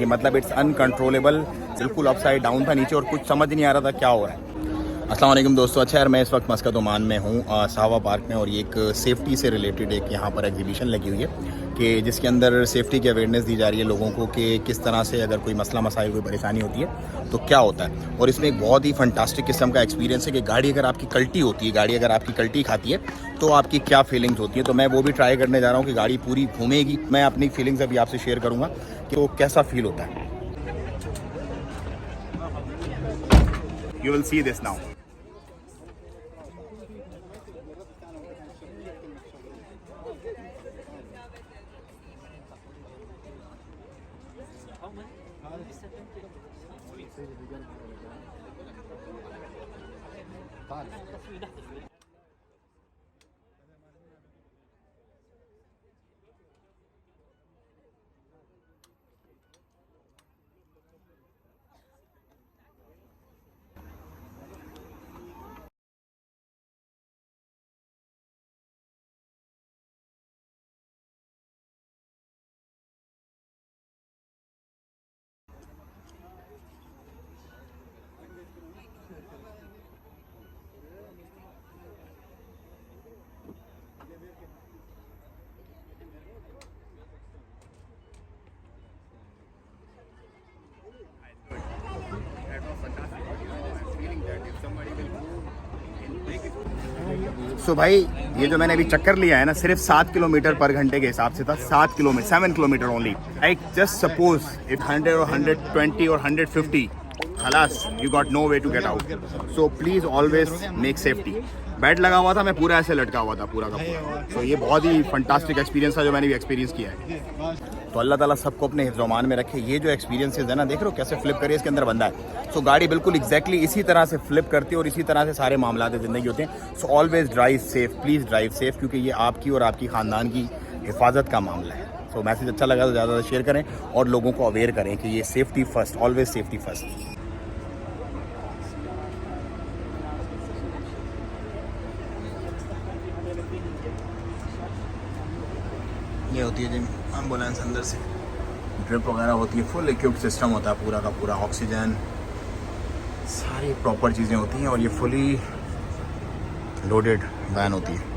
कि मतलब it's uncontrollable, बिल्कुल अपसाइड डाउन था नीचे और कुछ समझ नहीं आ रहा था क्या हो रहा है। अस्सलाम वालेकुम दोस्तों। अच्छा यार, मैं इस वक्त मस्कत ओमान में हूँ, साहवा पार्क में, और ये एक सेफ़्टी से रिलेटेड एक यहाँ पर एग्जीबिशन लगी हुई है कि जिसके अंदर सेफ़्टी की अवेयरनेस दी जा रही है लोगों को कि किस तरह से अगर कोई मसला मसाइल कोई परेशानी होती है तो क्या होता है। और इसमें एक बहुत ही फंटास्टिक किस्म का एक्सपीरियंस है कि गाड़ी अगर आपकी कल्टी होती है, गाड़ी अगर आपकी कल्टी खाती है तो आपकी क्या फीलिंग्स होती है। तो मैं वो भी ट्राई करने जा रहा हूँ कि गाड़ी पूरी घूमेगी। मैं अपनी फीलिंग्स अभी आपसे शेयर करूँगा कि वो कैसा फील होता है। You will see this now. So भाई, ये जो मैंने अभी चक्कर लिया है ना, सिर्फ 7 किलोमीटर पर घंटे के हिसाब से था। 7 kilometre, 7 kilometre only. Like just suppose if 100 और 120 और 150, खलास, you got no way to get out. So please always make safety. Bed लगा हुआ था, मैं पूरा ऐसे लटका हुआ था पूरा का पूरा। तो ये बहुत ही फंटास्टिक एक्सपीरियंस था जो मैंने भी एक्सपीरियंस किया है। तो अल्लाह ताला सबको अपने हिफ्ज़-ओ-अमान में रखे। ये जो एक्सपीरियंसेस है ना, देख रहे हो कैसे फ्लिप करिए, इसके अंदर बंदा है। सो गाड़ी बिल्कुल एग्जैक्टली इसी तरह से फ्लिप करती है और इसी तरह से सारे मामला ज़िंदगी होते हैं। So always drive safe, please drive safe, क्योंकि ये आपकी और आपकी ख़ानदान की हिफाजत का मामला है। सो मैसेज अच्छा लगा तो ज़्यादा शेयर करें और लोगों को अवेयर करें कि ये safety first, always safety first. ये होती है जी एम्बुलेंस, अंदर से ड्रिप वगैरह होती है, फुल इक्विप्ड सिस्टम होता है पूरा का पूरा, ऑक्सीजन, सारी प्रॉपर चीज़ें होती हैं और ये फुली लोडेड वैन होती है।